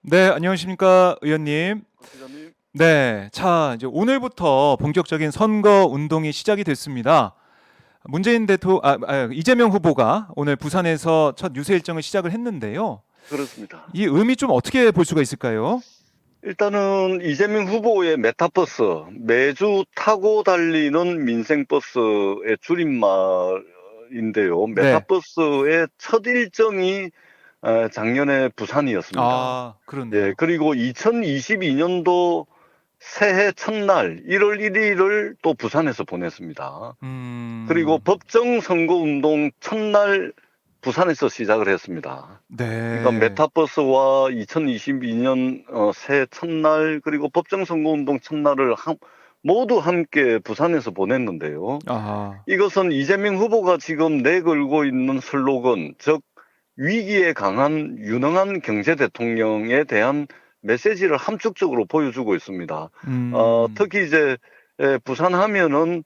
네, 안녕하십니까, 의원님. 기자님. 네, 자, 이제 오늘부터 본격적인 선거 운동이 시작이 됐습니다. 이재명 후보가 오늘 부산에서 첫 유세 일정을 시작을 했는데요. 그렇습니다. 이 의미 좀 어떻게 볼 수가 있을까요? 일단은 이재명 후보의 메타버스, 매주 타고 달리는 민생버스의 줄임말인데요. 네. 메타버스의 첫 일정이 작년에 부산이었습니다. 아, 예, 그렇네요. 그리고 2022년도 새해 첫날 1월 1일을 또 부산에서 보냈습니다. 그리고 음, 법정 선거운동 첫날 부산에서 시작을 했습니다. 그러니까 네. 메타버스와 2022년 새해 첫날 그리고 법정 선거운동 첫날을 모두 함께 부산에서 보냈는데요. 아, 이것은 이재명 후보가 지금 내걸고 있는 슬로건, 즉 위기에 강한 유능한 경제 대통령에 대한 메시지를 함축적으로 보여주고 있습니다. 음, 특히 이제 부산 하면은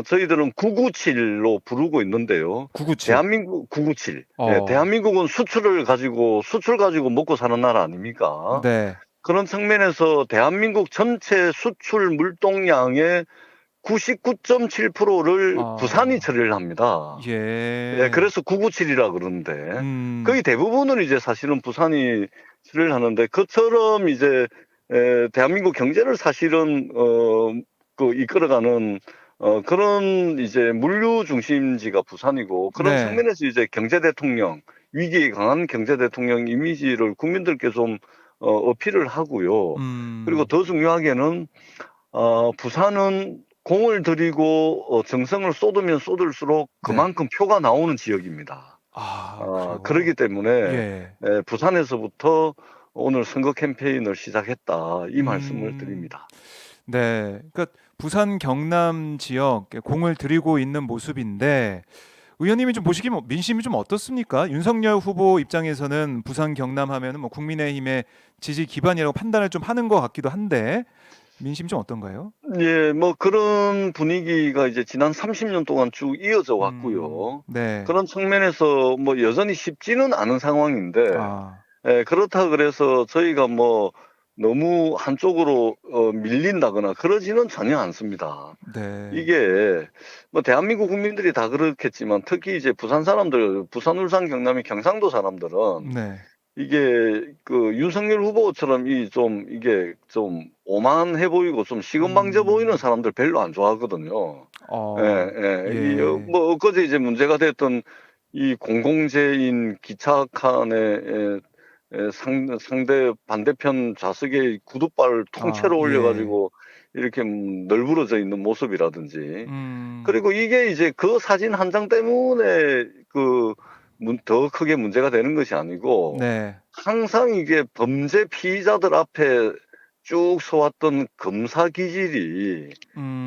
저희들은 997로 부르고 있는데요. 997. 대한민국 997. 예, 어, 대한민국은 수출 가지고 먹고 사는 나라 아닙니까? 네. 그런 측면에서 대한민국 전체 수출 물동량의 99.7%를 부산이 아, 처리를 합니다. 예, 예. 그래서 997이라 그러는데 음, 거의 대부분은 이제 사실은 부산이 처리를 하는데 그처럼 이제 대한민국 경제를 사실은 이끌어가는 그런 이제 물류 중심지가 부산이고 그런 네. 측면에서 이제 경제 대통령, 위기에 강한 경제 대통령 이미지를 국민들께 좀 어필을 하고요. 그리고 음. 더 중요하게는 부산은 공을 들이고 정성을 쏟으면 쏟을수록 네. 그만큼 표가 나오는 지역입니다. 아, 그래요? 그러기 때문에 예. 부산에서부터 오늘 선거 캠페인을 시작했다, 이 말씀을 음. 드립니다. 네. 그러니까 부산 경남 지역 공을 들이고 있는 모습인데 의원님이 좀 보시기에 민심이 좀 어떻습니까? 윤석열 후보 입장에서는 부산 경남 하면은 뭐 국민의힘의 지지 기반이라고 판단을 좀 하는 것 같기도 한데 민심 좀 어떤가요? 예, 뭐 그런 분위기가 이제 지난 30년 동안 쭉 이어져 왔고요. 네. 그런 측면에서 뭐 여전히 쉽지는 않은 상황인데, 아, 그렇다 그래서 저희가 뭐 너무 한쪽으로 밀린다거나 그러지는 전혀 않습니다. 네. 이게 뭐 대한민국 국민들이 다 그렇겠지만 특히 이제 부산 사람들, 부산, 울산, 경남이 경상도 사람들은 네. 이게 그 윤석열 후보처럼 이게 좀 오만해 보이고 좀 시건방져 보이는 음. 사람들 별로 안 좋아하거든요. 예, 어, 예. 예. 뭐 엊그제 이제 문제가 됐던 이 공공재인 기차칸에 상대 반대편 좌석에 구둣발을 아, 통째로 올려 예. 가지고 이렇게 널브러져 있는 모습이라든지, 음. 그리고 이게 이제 그 사진 한 장 때문에 더 크게 문제가 되는 것이 아니고 네. 항상 이게 범죄 피의자들 앞에 쭉 서왔던 검사 기질이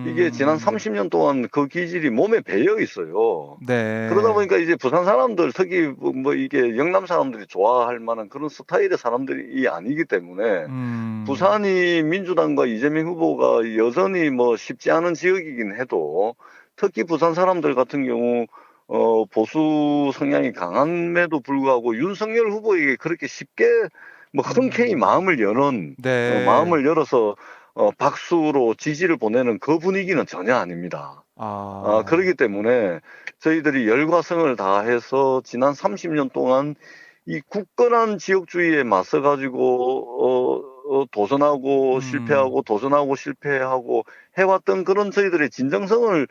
이게 지난 음. 30년 동안 그 기질이 몸에 배어 있어요. 그러다 네. 보니까 이제 부산 사람들, 특히 뭐 이게 영남 사람들이 좋아할 만한 그런 스타일의 사람들이 아니기 때문에 음. 부산이 민주당과 이재명 후보가 여전히 뭐 쉽지 않은 지역이긴 해도 특히 부산 사람들 같은 경우 보수 성향이 강함에도 불구하고 윤석열 후보에게 그렇게 쉽게 뭐 흔쾌히 음. 네. 마음을 열어서 박수로 지지를 보내는 그 분위기는 전혀 아닙니다. 아. 그러기 때문에 저희들이 열과 성을 다해서 지난 30년 동안 이 굳건한 지역주의에 맞서 가지고 도전하고 음. 실패하고 도전하고 실패하고 해왔던 그런 저희들의 진정성을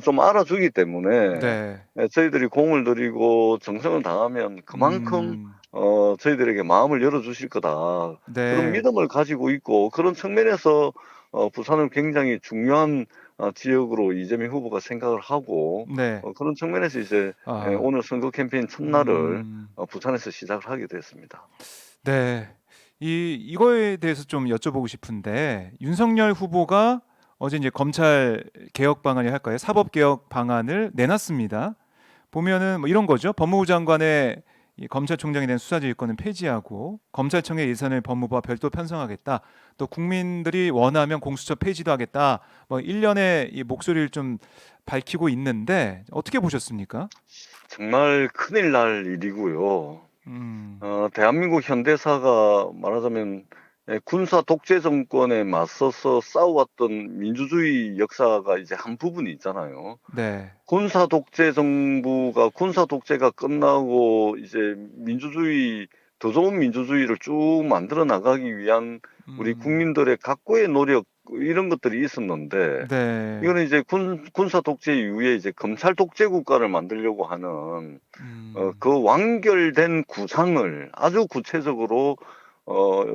좀 알아주기 때문에 네. 저희들이 공을 들이고 정성을 다하면 그만큼 음. 저희들에게 마음을 열어주실 거다, 그런 네. 믿음을 가지고 있고, 그런 측면에서 부산을 굉장히 중요한 지역으로 이재명 후보가 생각을 하고 네. 그런 측면에서 이제 아. 오늘 선거 캠페인 첫날을 음. 부산에서 시작을 하게 됐습니다. 네. 이거에 대해서 좀 여쭤보고 싶은데 윤석열 후보가 어제 이제 검찰 개혁 방안이 할까요? 사법 개혁 방안을 내놨습니다. 보면은 뭐 이런 거죠. 법무부 장관의 이 검찰총장에 대한 수사지휘권은 폐지하고 검찰청의 예산을 법무부와 별도 편성하겠다. 또 국민들이 원하면 공수처 폐지도 하겠다. 뭐 일련의 이 목소리를 좀 밝히고 있는데 어떻게 보셨습니까? 정말 큰일 날 일이고요. 음. 대한민국 현대사가 말하자면 군사 독재 정권에 맞서서 싸워왔던 민주주의 역사가 이제 한 부분이 있잖아요. 네. 군사 독재 정부가 군사 독재가 끝나고 이제 민주주의 더 좋은 민주주의를 쭉 만들어 나가기 위한 우리 음. 국민들의 각고의 노력 이런 것들이 있었는데 네. 이거는 이제 군사 독재 이후에 이제 검찰 독재 국가를 만들려고 하는 음. 그 완결된 구상을 아주 구체적으로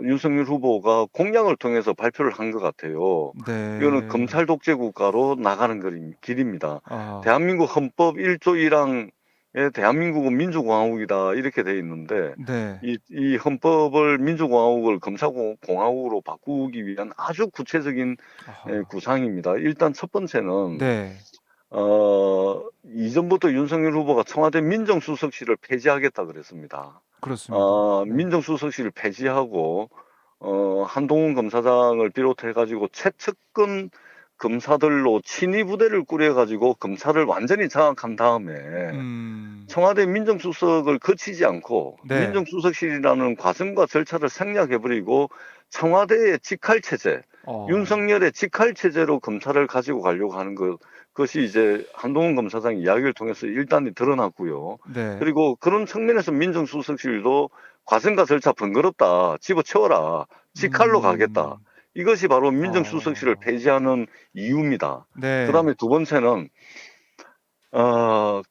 윤석열 후보가 공약을 통해서 발표를 한 것 같아요. 이거는 네. 검찰 독재 국가로 나가는 길입니다. 아. 대한민국 헌법 1조 1항에 대한민국은 민주공화국이다 이렇게 돼 있는데 네. 이 헌법을 민주공화국을 검찰공화국으로 바꾸기 위한 아주 구체적인 아하. 구상입니다. 일단 첫 번째는 네. 이전부터 윤석열 후보가 청와대 민정수석실을 폐지하겠다 그랬습니다. 그렇습니다. 네. 민정수석실을 폐지하고 한동훈 검사장을 비롯해 가지고 최측근 검사들로 친위 부대를 꾸려 가지고 검찰을 완전히 장악한 다음에 음. 청와대 민정수석을 거치지 않고 네. 민정수석실이라는 과정과 절차를 생략해 버리고 청와대의 직할 체제, 어. 윤석열의 직할 체제로 검찰을 가지고 가려고 하는 것이 이제 한동훈 검사장 이야기를 통해서 일단이 드러났고요. 네. 그리고 그런 측면에서 민정수석실도 과정과 절차 번거롭다. 집어치워라. 직할로 가겠다. 음. 이것이 바로 민정수석실을 어. 폐지하는 이유입니다. 네. 그다음에 두 번째는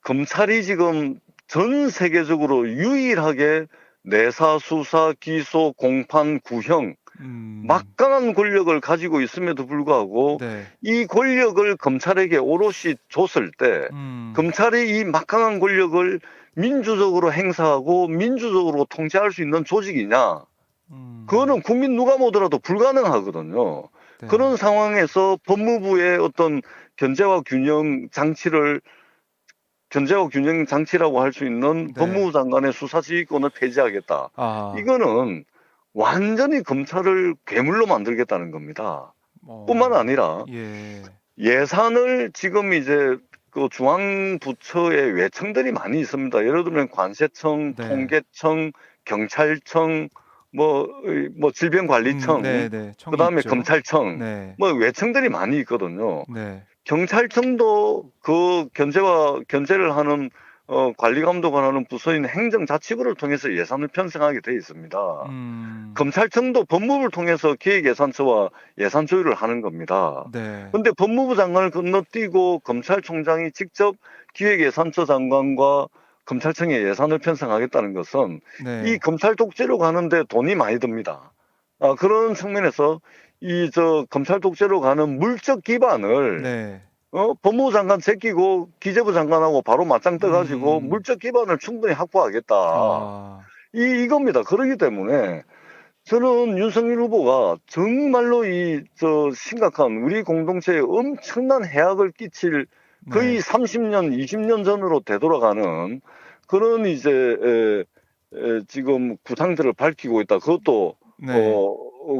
검찰이 지금 전 세계적으로 유일하게 내사, 수사, 기소, 공판, 구형 음. 막강한 권력을 가지고 있음에도 불구하고 네. 이 권력을 검찰에게 오롯이 줬을 때 음. 검찰이 이 막강한 권력을 민주적으로 행사하고 민주적으로 통제할 수 있는 조직이냐? 음. 그거는 국민 누가 보더라도 불가능하거든요. 네. 그런 상황에서 법무부의 어떤 견제와 균형 장치를 견제와 균형 장치라고 할 수 있는 네. 법무부 장관의 수사지휘권을 폐지하겠다. 아. 이거는 완전히 검찰을 괴물로 만들겠다는 겁니다. 뿐만 어. 아니라 예. 예산을 지금 이제 그 중앙부처의 외청들이 많이 있습니다. 예를 들면 관세청, 네. 통계청, 경찰청, 질병관리청, 네네. 청이 그다음에 있죠. 검찰청, 네. 외청들이 많이 있거든요. 네. 경찰청도 그 견제를 하는 관리 감독을 하는 부서인 행정자치부를 통해서 예산을 편성하게 돼 있습니다. 음. 검찰청도 법무부를 통해서 기획예산처와 예산 조율을 하는 겁니다. 네. 근데 법무부 장관을 건너뛰고 검찰총장이 직접 기획예산처 장관과 검찰청에 예산을 편성하겠다는 것은 이 네. 검찰 독재로 가는데 돈이 많이 듭니다. 그런 측면에서 검찰 독재로 가는 물적 기반을 네. 법무부 장관 제끼고 기재부 장관하고 바로 맞짱 떠가지고 음. 물적 기반을 충분히 확보하겠다. 아. 이겁니다. 그렇기 때문에 저는 윤석열 후보가 정말로 심각한 우리 공동체에 엄청난 해악을 끼칠 네. 거의 30년, 20년 전으로 되돌아가는 그런 지금 구상들을 밝히고 있다. 그것도 네.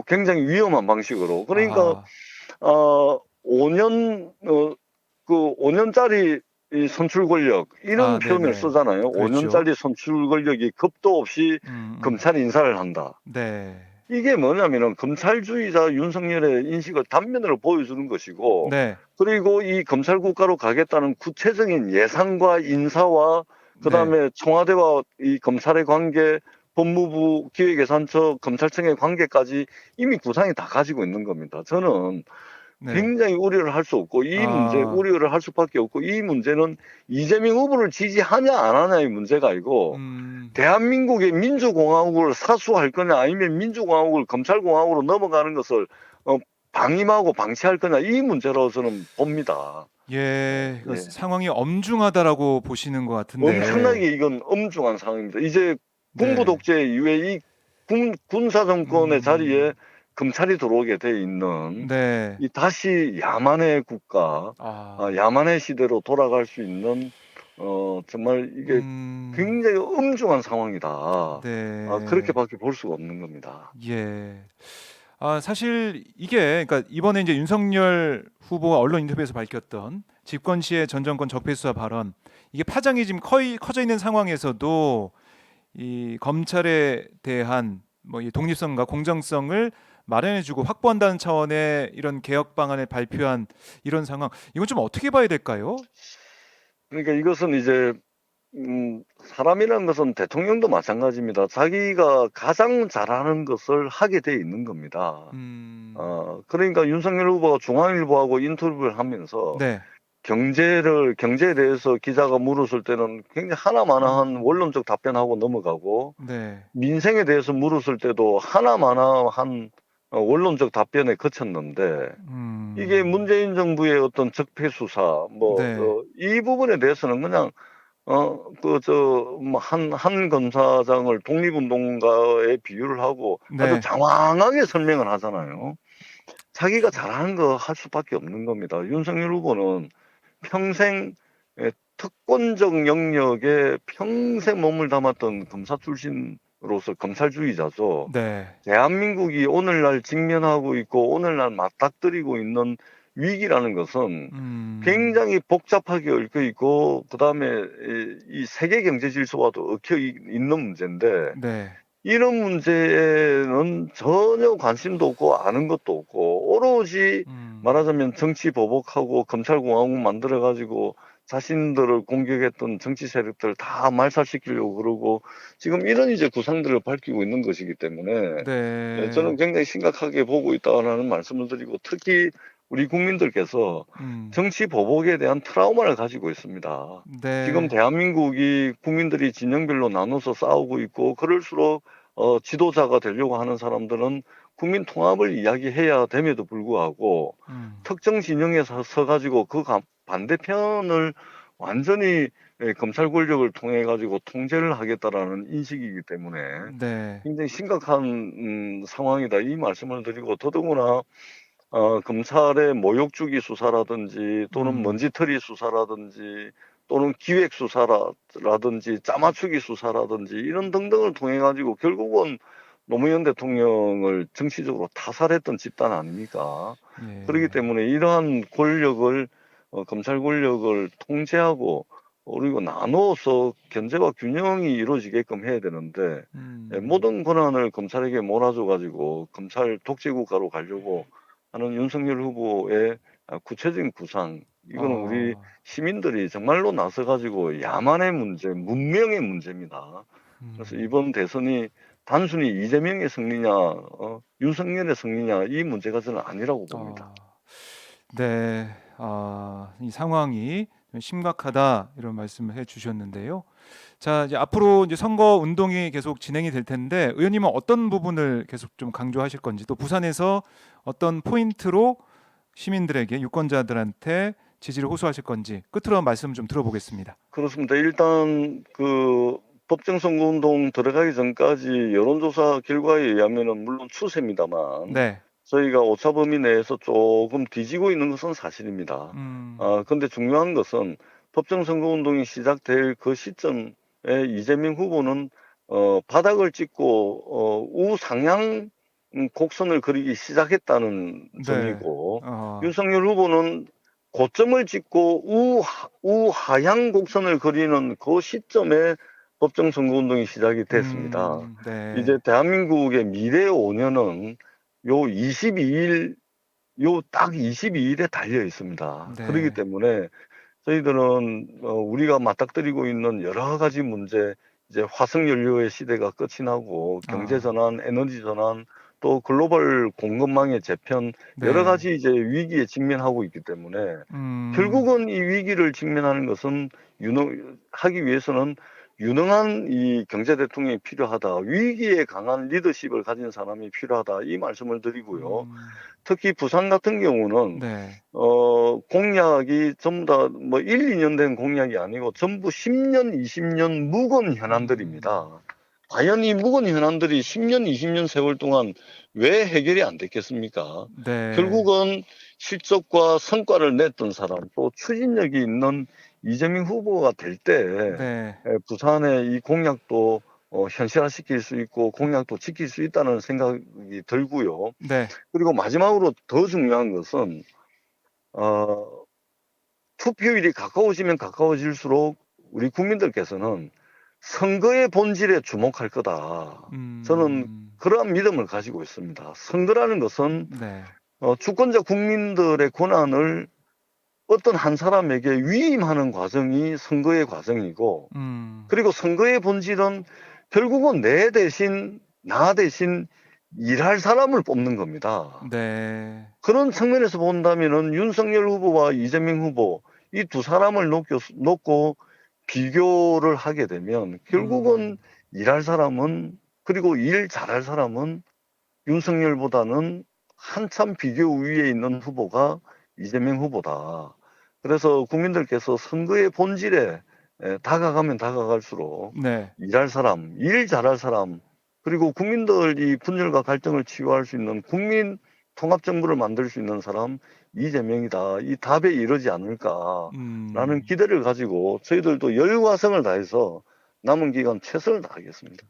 굉장히 위험한 방식으로. 그러니까 아. 5년 그 5년짜리 이 선출 권력 이런 표현을 네네. 쓰잖아요. 그렇죠. 5년짜리 선출 권력이 겁도 없이 음음. 검찰 인사를 한다. 네. 이게 뭐냐면은 검찰주의자 윤석열의 인식을 단면으로 보여주는 것이고, 네. 그리고 이 검찰 국가로 가겠다는 구체적인 예산과 인사와 네. 그다음에 청와대와 이 검찰의 관계, 법무부 기획예산처 검찰청의 관계까지 이미 구상이 다 가지고 있는 겁니다. 저는 네. 굉장히 우려를 할 수 없고 아. 우려를 할 수밖에 없고, 이 문제는 이재명 후보를 지지하냐 안 하냐의 문제가 아니고 음. 대한민국의 민주공화국을 사수할 거냐 아니면 민주공화국을 검찰공화국으로 넘어가는 것을 방임하고 방치할 거냐, 이 문제라고 저는 봅니다. 예. 그 예. 상황이 엄중하다라고 보시는 것 같은데. 엄청나게 이건 엄중한 상황입니다. 이제 군부 네. 독재 이후에 이 군사 정권의 자리에 음. 검찰이 들어오게 돼 있는 네. 이 다시 야만의 국가, 아. 야만의 시대로 돌아갈 수 있는 정말 이게 음. 굉장히 엄중한 상황이다. 네. 그렇게밖에 볼 수가 없는 겁니다. 예. 사실 이게 그러니까 이번에 이제 윤석열 후보가 언론 인터뷰에서 밝혔던 집권 시의 전 정권 적폐 수사 발언, 이게 파장이 지금 커져 있는 상황에서도 이 검찰에 대한 뭐 이 독립성과 공정성을 마련해주고 확보한다는 차원의 이런 개혁 방안을 발표한 이런 상황, 이건 좀 어떻게 봐야 될까요? 그러니까 이것은 이제 사람이라는 것은 대통령도 마찬가지입니다. 자기가 가장 잘하는 것을 하게 돼 있는 겁니다. 음, 그러니까 윤석열 후보가 중앙일보하고 인터뷰를 하면서 네, 경제에 대해서 기자가 물었을 때는 굉장히 하나마나한 원론적 답변하고 넘어가고, 네, 민생에 대해서 물었을 때도 하나마나한 원론적 답변에 그쳤는데, 이게 음, 문재인 정부의 어떤 적폐 수사, 네, 이 부분에 대해서는 그냥 한 검사장을 독립운동가에 비유를 하고 아주 네, 장황하게 설명을 하잖아요. 자기가 잘하는 거 할 수밖에 없는 겁니다. 윤석열 후보는 평생 특권적 영역에 평생 몸을 담았던 검사 출신으로서 검찰주의자죠. 네, 대한민국이 오늘날 직면하고 있고 오늘날 맞닥뜨리고 있는 위기라는 것은 굉장히 복잡하게 얽혀 있고 그다음에 이 세계 경제 질서와도 얽혀 있는 문제인데, 네, 이런 문제에는 전혀 관심도 없고 아는 것도 없고 오로지 말하자면 정치 보복하고 검찰공화국 만들어 가지고 자신들을 공격했던 정치 세력들 다 말살시키려고 그러고 지금 이런 이제 구상들을 밝히고 있는 것이기 때문에 저는 네, 굉장히 심각하게 보고 있다라는 말씀을 드리고, 특히 우리 국민들께서 음, 정치 보복에 대한 트라우마를 가지고 있습니다. 지금 네, 대한민국이 국민들이 진영별로 나눠서 싸우고 있고, 그럴수록 지도자가 되려고 하는 사람들은 국민 통합을 이야기해야 됨에도 불구하고 음, 특정 진영에 서가지고 그 반대편을 완전히 검찰 권력을 통해 가지고 통제를 하겠다라는 인식이기 때문에 네, 굉장히 심각한 상황이다, 이 말씀을 드리고, 더더구나 검찰의 모욕주기 수사라든지 또는 음, 먼지털이 수사라든지 또는 기획 수사라든지 짜맞추기 수사라든지 이런 등등을 통해 가지고 결국은 노무현 대통령을 정치적으로 타살했던 집단 아닙니까? 그렇기 예, 때문에 이러한 권력을 검찰 권력을 통제하고 그리고 나누어서 견제와 균형이 이루어지게끔 해야 되는데, 음, 모든 권한을 검찰에게 몰아줘 가지고 검찰 독재국가로 가려고 하는 윤석열 후보의 구체적인 구상, 이거는 우리 아, 시민들이 정말로 나서 가지고 야만의 문제, 문명의 문제입니다. 그래서 음, 이번 대선이 단순히 이재명의 승리냐, 윤석열의 승리냐, 이 문제가 저는 아니라고 봅니다. 아, 네, 이 상황이 좀 심각하다 이런 말씀을 해주셨는데요. 자, 이제 앞으로 이제 선거 운동이 계속 진행이 될 텐데 의원님은 어떤 부분을 계속 좀 강조하실 건지, 또 부산에서 어떤 포인트로 시민들에게, 유권자들한테 지지를 호소하실 건지 끝으로 말씀 좀 들어보겠습니다. 그렇습니다. 일단 그 법정 선거운동 들어가기 전까지 여론조사 결과에 의하면은 물론 추세입니다만 네, 저희가 오차 범위 내에서 조금 뒤지고 있는 것은 사실입니다. 근데 중요한 것은 법정 선거운동이 시작될 그 시점에 이재명 후보는 바닥을 찍고 우상향 곡선을 그리기 시작했다는 네, 점이고, 어, 윤석열 후보는 고점을 찍고 우하향 곡선을 그리는 그 시점에 법정 선거운동이 시작이 됐습니다. 이제 네, 대한민국의 미래 5년은 요 22일, 요 딱 22일에 달려 있습니다. 그렇기 네, 때문에 저희들은 우리가 맞닥뜨리고 있는 여러 가지 문제, 이제 화석 연료의 시대가 끝이 나고 경제 아, 전환, 에너지 전환, 또 글로벌 공급망의 재편, 여러 네, 가지 이제 위기에 직면하고 있기 때문에 음, 결국은 이 위기를 직면하는 것은 하기 위해서는 유능한 이 경제 대통령이 필요하다, 위기에 강한 리더십을 가진 사람이 필요하다, 이 말씀을 드리고요. 음, 특히 부산 같은 경우는 네, 공약이 전부 다 뭐 1, 2년 된 공약이 아니고 전부 10년, 20년 묵은 음, 현안들입니다. 과연 이 묵은 현안들이 10년, 20년 세월 동안 왜 해결이 안 됐겠습니까? 네, 결국은 실적과 성과를 냈던 사람, 또 추진력이 있는 이재명 후보가 될 때 네, 부산의 이 공약도 현실화시킬 수 있고 공약도 지킬 수 있다는 생각이 들고요. 네, 그리고 마지막으로 더 중요한 것은 어, 투표율이 가까워지면 가까워질수록 우리 국민들께서는 선거의 본질에 주목할 거다. 저는 그러한 믿음을 가지고 있습니다. 선거라는 것은 네. 주권자 국민들의 권한을 어떤 한 사람에게 위임하는 과정이 선거의 과정이고, 그리고 선거의 본질은 결국은 나 대신 일할 사람을 뽑는 겁니다. 네. 그런 측면에서 본다면은 윤석열 후보와 이재명 후보 이 두 사람을 놓고 비교를 하게 되면 결국은 일할 사람은, 그리고 일 잘할 사람은 윤석열보다는 한참 비교 위에 있는 후보가 이재명 후보다. 그래서 국민들께서 선거의 본질에 다가가면 다가갈수록 네. 일할 사람, 일 잘할 사람, 그리고 국민들이 분열과 갈등을 치유할 수 있는 국민 통합정부를 만들 수 있는 사람 이재명이다. 이 답에 이르지 않을까라는 기대를 가지고 저희들도 열과 성을 다해서 남은 기간 최선을 다하겠습니다.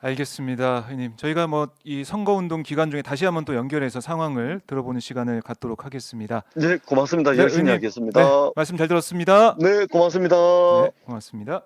알겠습니다, 의원님. 저희가 뭐 이 선거운동 기간 중에 다시 한번 또 연결해서 상황을 들어보는 시간을 갖도록 하겠습니다. 네, 고맙습니다. 네, 열심히 의원님. 하겠습니다. 네, 말씀 잘 들었습니다. 네, 고맙습니다. 네, 고맙습니다.